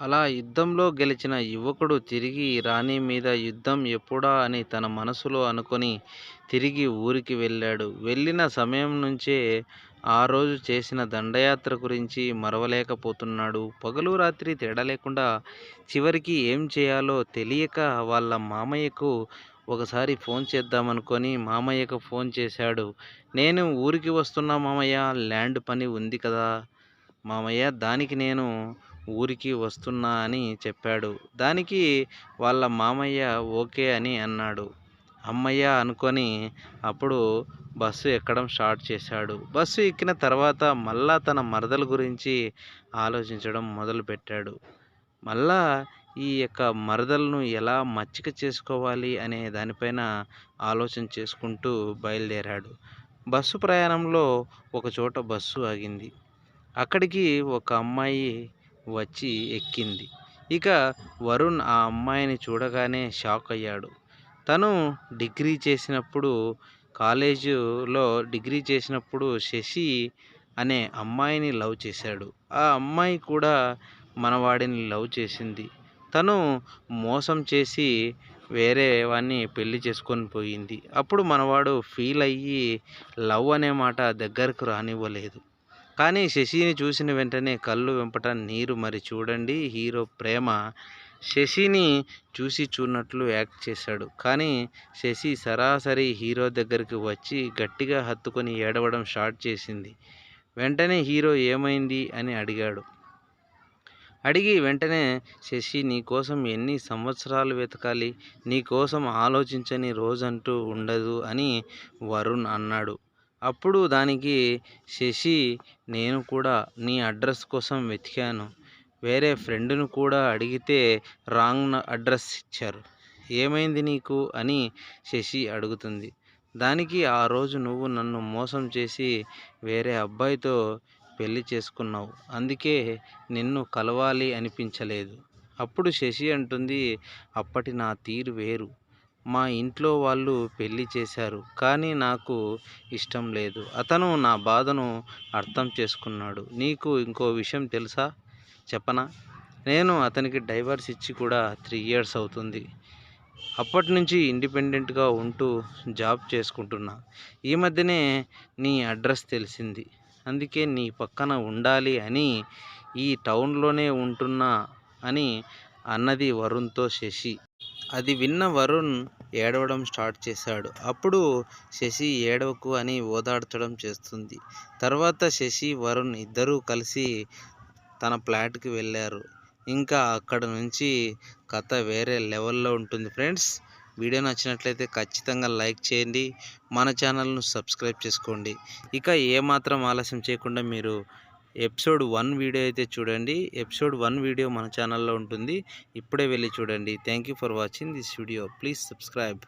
అలా యుద్ధంలో గెలిచిన యువకుడు తిరిగి రాణి మీద యుద్ధం ఎప్పుడా అని తన మనసులో అనుకొని తిరిగి ఊరికి వెళ్ళాడు. వెళ్ళిన సమయం నుంచే ఆ రోజు చేసిన దండయాత్ర గురించి మరవలేకపోతున్నాడు. పగలు రాత్రి తేడా లేకుండా చివరికి ఏం చేయాలో తెలియక వాళ్ళ మామయ్యకు ఒకసారి ఫోన్ చేద్దామనుకొని మామయ్యకు ఫోన్ చేశాడు. "నేను ఊరికి వస్తున్నా మామయ్య, ల్యాండ్ పని ఉంది కదా మామయ్య, దానికి నేను ఊరికి వస్తున్నా" అని చెప్పాడు. దానికి వాళ్ళ మామయ్య ఓకే అని అన్నాడు. హమ్మయ్య అనుకొని అప్పుడు బస్సు ఎక్కడం స్టార్ట్ చేశాడు. బస్సు ఎక్కిన తర్వాత మళ్ళా తన మరదల గురించి ఆలోచించడం మొదలుపెట్టాడు. మళ్ళా ఈ యొక్క మరదలను ఎలా మచ్చిక చేసుకోవాలి అనే దానిపైన ఆలోచన చేసుకుంటూ బయలుదేరాడు. బస్సు ప్రయాణంలో ఒకచోట బస్సు ఆగింది. అక్కడికి ఒక అమ్మాయి వచ్చి ఎక్కింది. ఇక వరుణ్ ఆ అమ్మాయిని చూడగానే షాక్ అయ్యాడు. తను డిగ్రీ చేసినప్పుడు కాలేజీలో డిగ్రీ చేసినప్పుడు శశి అనే అమ్మాయిని లవ్ చేశాడు. ఆ అమ్మాయి కూడా మనవాడిని లవ్ చేసింది. తను మోసం చేసి వేరే వాడిని పెళ్లి చేసుకొని పోయింది. అప్పుడు మనవాడు ఫీల్ అయ్యి లవ్ అనే మాట దగ్గరకు రానివ్వలేదు. కానీ శశిని చూసిన వెంటనే కళ్ళు వెంపట నీరు. మరి చూడండి హీరో ప్రేమ. శశిని చూసి చూడనట్లు యాక్ట్ చేశాడు. కానీ శశి సరాసరి హీరో దగ్గరికి వచ్చి గట్టిగా హత్తుకొని ఏడవడం స్టార్ట్ చేసింది. వెంటనే హీరో ఏమైంది అని అడిగాడు. అడిగి వెంటనే శశి నీకోసం ఎన్ని సంవత్సరాలు వెతకాలి, నీకోసం ఆలోచించని రోజంటూ ఉండదు అని వరుణ్ అన్నాడు. అప్పుడు దానికి శశి నేను కూడా నీ అడ్రస్ కోసం వెతికాను, వేరే ఫ్రెండ్ను కూడా అడిగితే రాంగ్ అడ్రస్ ఇచ్చారు, ఏమైంది నీకు అని శశి అడుగుతుంది. దానికి ఆ రోజు నువ్వు నన్ను మోసం చేసి వేరే అబ్బాయితో పెళ్లి చేసుకున్నావు, అందుకే నిన్ను కలవాలి అనిపించలేదు. అప్పుడు శశి అంటుంది అప్పటి నా తీరు వేరు, మా ఇంట్లో వాళ్ళు పెళ్లి చేశారు కానీ నాకు ఇష్టం లేదు. అతను నా బాధను అర్థం చేసుకున్నాడు. నీకు ఇంకో విషయం తెలుసా చెప్పనా, నేను అతనికి డైవర్స్ ఇచ్చి కూడా 3 years అవుతుంది. అప్పటి నుంచి ఇండిపెండెంట్గా ఉంటూ జాబ్ చేసుకుంటున్నా. ఈ మధ్యనే నీ అడ్రస్ తెలిసింది, అందుకే నీ పక్కన ఉండాలి అని ఈ టౌన్లోనే ఉంటున్నా అని అన్నది వరుణ్తో శశి. అది విన్న వరుణ్ ఏడవడం స్టార్ట్ చేశాడు. అప్పుడు శశి ఏడవకు అని ఓదార్చడం చేస్తుంది. తర్వాత శశి వరుణ్ ఇద్దరూ కలిసి తన ఫ్లాట్కి వెళ్ళారు. ఇంకా అక్కడ నుంచి కథ వేరే లెవెల్లో ఉంటుంది ఫ్రెండ్స్. వీడియో నచ్చినట్లయితే ఖచ్చితంగా లైక్ చేయండి, మన ఛానల్ను సబ్స్క్రైబ్ చేసుకోండి. ఇక ఏమాత్రం ఆలస్యం చేయకుండా మీరు ఎపిసోడ్ 1 వీడియో అయితే చూడండి. ఎపిసోడ్ 1 వీడియో మన ఛానల్లో ఉంటుంది, ఇప్పుడే వెళ్ళి చూడండి. Thank you for watching this video. Please subscribe.